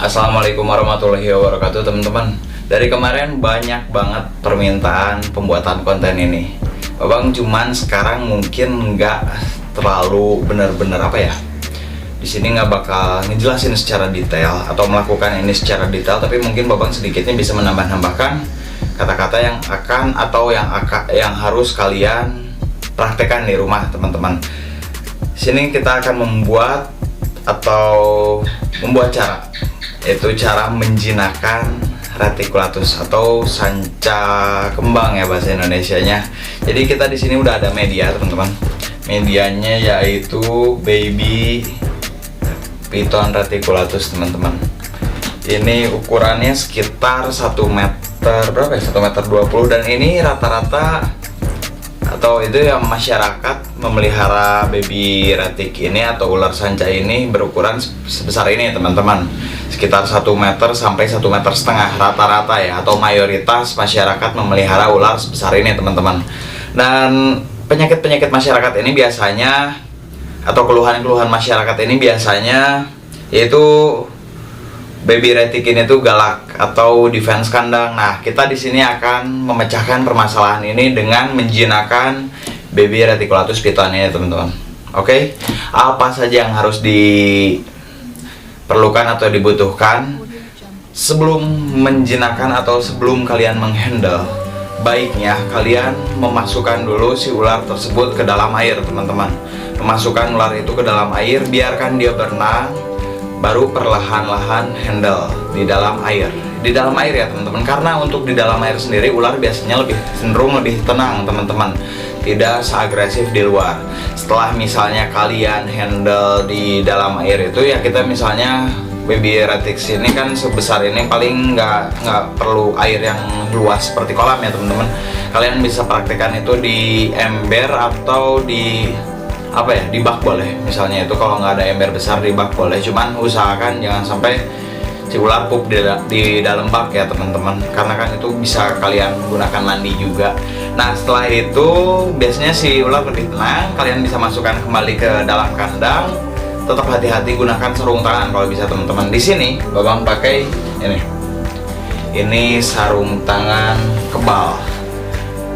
Assalamualaikum warahmatullahi wabarakatuh teman-teman. Dari kemarin banyak banget permintaan pembuatan konten ini. Babang cuman sekarang mungkin nggak terlalu bener-bener di sini nggak bakal ngejelasin secara detail atau melakukan ini secara detail, tapi mungkin Babang sedikitnya bisa menambahkan kata-kata yang akan atau yang harus kalian praktekkan di rumah teman-teman. Sini kita akan membuat cara, yaitu cara menjinakkan reticulatus atau sanca kembang ya bahasa Indonesianya. Jadi kita di sini udah ada media teman-teman. Medianya yaitu baby python reticulatus teman-teman. Ini ukurannya sekitar 1 meter 1 meter 20, dan ini rata-rata atau itu yang masyarakat memelihara baby retic ini atau ular sanca ini berukuran sebesar ini teman-teman, sekitar 1 meter sampai 1,5 meter rata-rata ya, atau mayoritas masyarakat memelihara ular sebesar ini teman-teman. Dan penyakit-penyakit masyarakat ini biasanya atau keluhan-keluhan masyarakat ini biasanya yaitu baby retic ini tuh galak atau defense kandang. Nah, kita di sini akan memecahkan permasalahan ini dengan menjinakkan baby reticulatus python ini, teman-teman. Oke, apa saja yang harus diperlukan atau dibutuhkan sebelum menjinakkan atau sebelum kalian menghandle? Baiknya kalian memasukkan dulu si ular tersebut ke dalam air, teman-teman. Memasukkan ular itu ke dalam air, biarkan dia berenang, baru perlahan-lahan handle di dalam air ya teman-teman. Karena untuk di dalam air sendiri ular biasanya cenderung lebih tenang teman-teman, tidak seagresif di luar. Setelah misalnya kalian handle di dalam air itu ya, kita misalnya baby retic ini kan sebesar ini, paling nggak perlu air yang luas seperti kolam ya teman-teman. Kalian bisa praktekkan itu di ember atau di di bak boleh. Misalnya itu kalau nggak ada ember besar, di bak boleh, cuman usahakan jangan sampai si ular pup di dalam bak ya teman-teman, karena kan itu bisa kalian gunakan mandi juga. Nah, setelah itu biasanya si ular lebih tenang, kalian bisa masukkan kembali ke dalam kandang. Tetap hati-hati, gunakan sarung tangan kalau bisa teman-teman. Di sini Babang pakai ini sarung tangan kebal.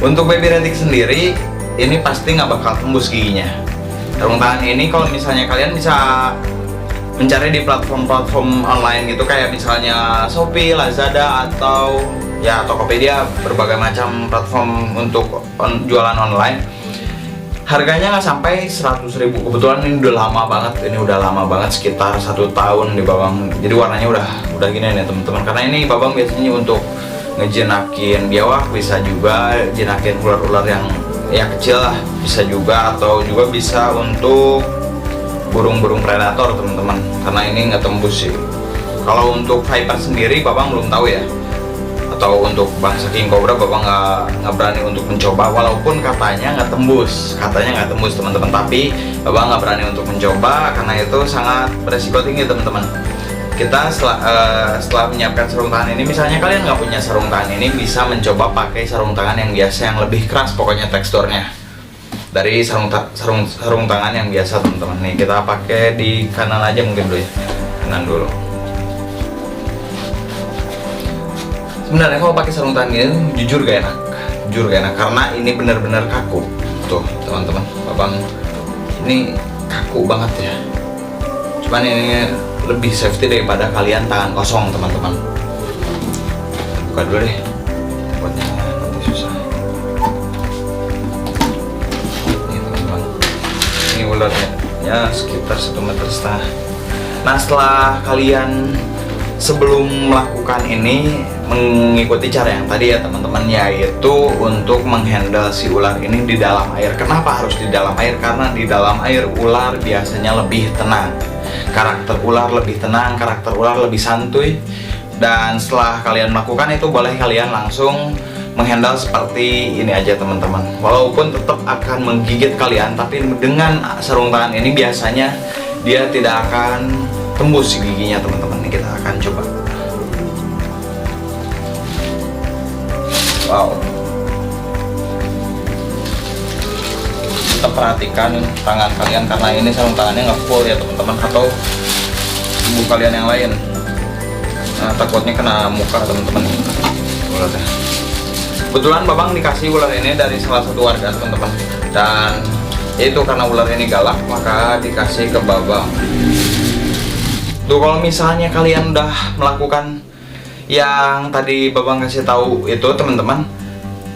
Untuk baby retic sendiri ini pasti nggak bakal tembus giginya. Sarung tangan ini kalau misalnya kalian bisa mencari di platform-platform online gitu, kayak misalnya Shopee, Lazada, atau ya Tokopedia, berbagai macam platform untuk jualan online. Harganya nggak sampai 100.000. Kebetulan ini udah lama banget, sekitar 1 tahun di Babang. Jadi warnanya udah gini nih teman-teman. Karena ini Babang biasanya untuk ngejinakin biawak, bisa juga jinakin ular-ular yang ya kecil lah, bisa juga, atau juga bisa untuk burung-burung predator teman-teman, karena ini nggak tembus sih. Kalau untuk viper sendiri Babang belum tahu ya, atau untuk bangsa king cobra Babang nggak berani untuk mencoba, walaupun katanya nggak tembus teman-teman, tapi Babang nggak berani untuk mencoba karena itu sangat beresiko tinggi teman-teman. Kita setelah menyiapkan sarung tangan ini, misalnya kalian nggak punya sarung tangan ini, bisa mencoba pakai sarung tangan yang biasa, yang lebih keras pokoknya teksturnya dari sarung tangan yang biasa teman-teman. Nih kita pakai di kanan aja mungkin dulu ya, kanan dulu. Sebenarnya kalau pakai sarung tangan ini jujur gak enak karena ini benar-benar kaku tuh teman-teman. Babang ini kaku banget ya, cuman ini lebih safety daripada kalian tangan kosong teman-teman. Buka dulu deh, buatnya nanti susah. Ini teman-teman, ini ularnya ya sekitar 1,5 meter. Nah, setelah kalian sebelum melakukan ini mengikuti cara yang tadi ya teman-teman, yaitu untuk menghandle si ular ini di dalam air. Kenapa harus di dalam air? Karena di dalam air ular biasanya lebih tenang, karakter ular lebih tenang, karakter ular lebih santuy. Dan setelah kalian melakukan itu, boleh kalian langsung menghandle seperti ini aja teman-teman. Walaupun tetap akan menggigit kalian, tapi dengan sarung tangan ini biasanya dia tidak akan tembus giginya teman-teman. Ini kita akan coba. Wow, tetap perhatikan tangan kalian karena ini sarung tangannya nggak full ya teman-teman, atau tubuh kalian yang lain. takutnya kena muka teman-teman. Ularnya. Kebetulan babang dikasih ular ini dari salah satu warga teman-teman, dan itu karena ular ini galak maka dikasih ke babang. Tuh kalau misalnya kalian udah melakukan yang tadi babang kasih tahu itu teman-teman,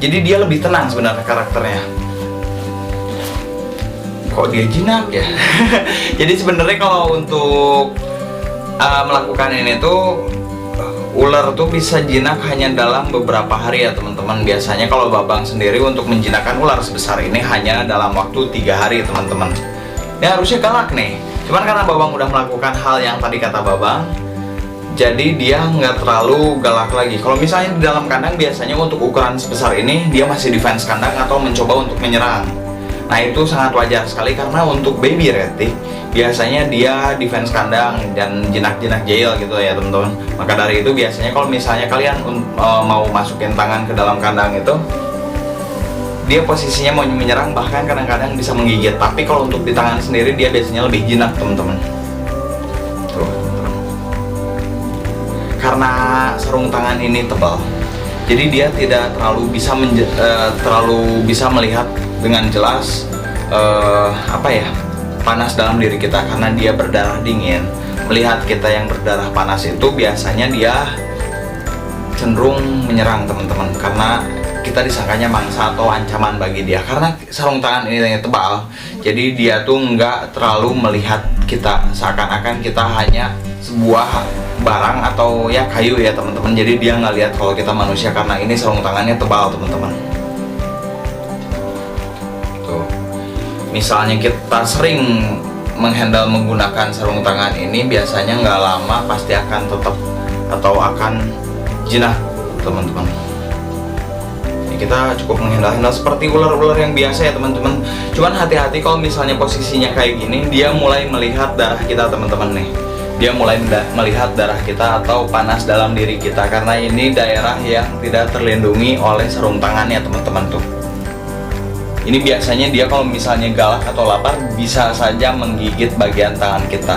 jadi dia lebih tenang sebenarnya karakternya. Kok dia jinak ya? Jadi sebenarnya kalau untuk melakukan ini tuh ular tuh bisa jinak hanya dalam beberapa hari ya teman-teman. Biasanya kalau babang sendiri untuk menjinakkan ular sebesar ini hanya dalam waktu 3 hari teman-teman. Ini harusnya galak nih, cuman karena babang udah melakukan hal yang tadi kata babang, jadi dia nggak terlalu galak lagi. Kalau misalnya di dalam kandang biasanya untuk ukuran sebesar ini dia masih defense kandang atau mencoba untuk menyerang. Nah itu sangat wajar sekali karena untuk baby retic biasanya dia defense kandang dan jinak-jinak jail gitu ya teman-teman. Maka dari itu biasanya kalau misalnya kalian mau masukin tangan ke dalam kandang itu, dia posisinya mau menyerang, bahkan kadang-kadang bisa menggigit. Tapi kalau untuk di tangan sendiri dia biasanya lebih jinak teman-teman. Tuh, teman-teman. Karena sarung tangan ini tebal, jadi dia tidak terlalu bisa melihat dengan jelas panas dalam diri kita, karena dia berdarah dingin. Melihat kita yang berdarah panas itu biasanya dia cenderung menyerang teman-teman, karena kita disangkanya mangsa atau ancaman bagi dia. Karena sarung tangan ini tebal, jadi dia tuh nggak terlalu melihat kita, seakan-akan kita hanya sebuah barang atau ya kayu ya teman-teman. Jadi dia nggak lihat kalau kita manusia karena ini sarung tangannya tebal teman-teman. Tuh, misalnya kita sering menghandle menggunakan sarung tangan ini, biasanya nggak lama pasti akan tetap atau akan jinak teman-teman. Kita cukup menghandle seperti ular-ular yang biasa ya teman-teman. Cuman hati-hati kalau misalnya posisinya kayak gini, dia mulai melihat darah kita teman-teman nih. Dia mulai melihat darah kita atau panas dalam diri kita, karena ini daerah yang tidak terlindungi oleh sarung tangannya teman-teman tuh. Ini biasanya dia kalau misalnya galak atau lapar bisa saja menggigit bagian tangan kita.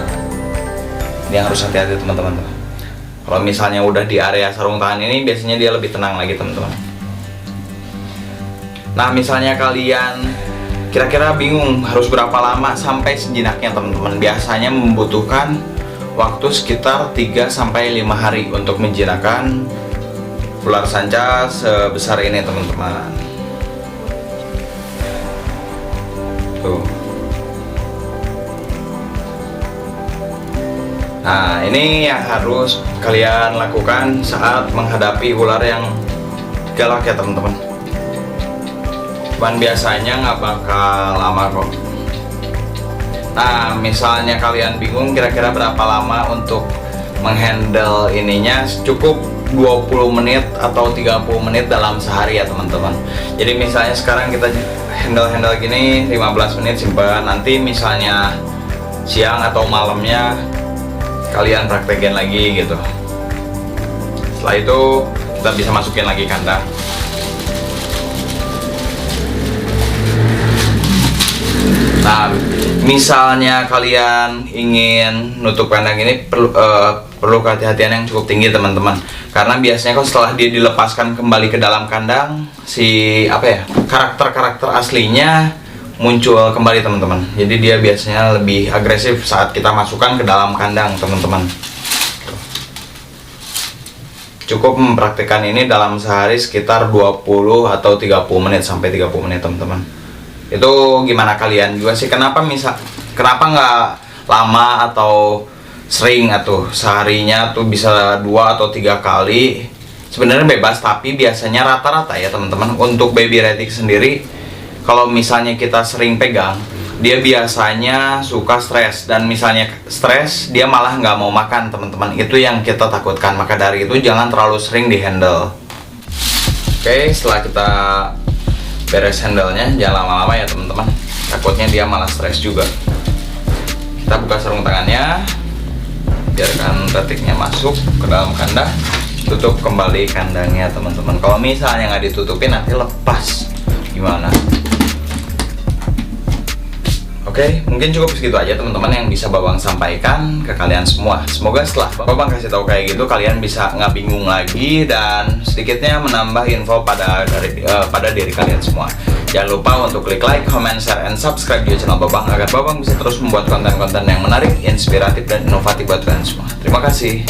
Dia harus hati-hati teman-teman tuh. Kalau misalnya udah di area sarung tangan ini biasanya dia lebih tenang lagi teman-teman. Nah misalnya kalian kira-kira bingung harus berapa lama sampai sejinaknya teman-teman. Biasanya membutuhkan waktu sekitar 3-5 hari untuk menjinakkan ular sanca sebesar ini teman-teman. Tuh. Nah ini yang harus kalian lakukan saat menghadapi ular yang galak ya teman-teman. Cuman biasanya nggak bakal lama kok. Nah misalnya kalian bingung kira-kira berapa lama untuk menghandle ininya, cukup 20 menit atau 30 menit dalam sehari ya teman-teman. Jadi misalnya sekarang kita handle gini 15 menit simpan, nanti misalnya siang atau malamnya kalian praktekin lagi gitu. Setelah itu kita bisa masukin lagi kandang. Nah, misalnya kalian ingin nutup kandang ini perlu kehati-hatian yang cukup tinggi teman-teman. Karena biasanya kalau setelah dia dilepaskan kembali ke dalam kandang, si karakter-karakter aslinya muncul kembali teman-teman. Jadi dia biasanya lebih agresif saat kita masukkan ke dalam kandang teman-teman. Cukup mempraktikkan ini dalam sehari sekitar 20 atau 30 menit sampai 30 menit teman-teman. Itu gimana kalian juga sih, kenapa nggak lama atau sering atau seharinya tuh bisa 2 atau 3 kali. Sebenarnya bebas, tapi biasanya rata-rata ya teman-teman untuk baby retic sendiri, kalau misalnya kita sering pegang, dia biasanya suka stres, dan misalnya stres dia malah nggak mau makan teman-teman. Itu yang kita takutkan, maka dari itu jangan terlalu sering di handle. Oke, setelah kita beres handle-nya, jangan lama-lama ya teman-teman, takutnya dia malah stres juga. Kita buka sarung tangannya, biarkan reticnya masuk ke dalam kandang, tutup kembali kandangnya teman-teman. Kalau misalnya nggak ditutupin nanti lepas gimana? Oke, mungkin cukup segitu aja teman-teman yang bisa Babang sampaikan ke kalian semua. Semoga setelah Babang kasih tahu kayak gitu, kalian bisa nggak bingung lagi dan sedikitnya menambah info pada diri kalian semua. Jangan lupa untuk klik like, comment, share, and subscribe di channel Babang agar Babang bisa terus membuat konten-konten yang menarik, inspiratif, dan inovatif buat kalian semua. Terima kasih.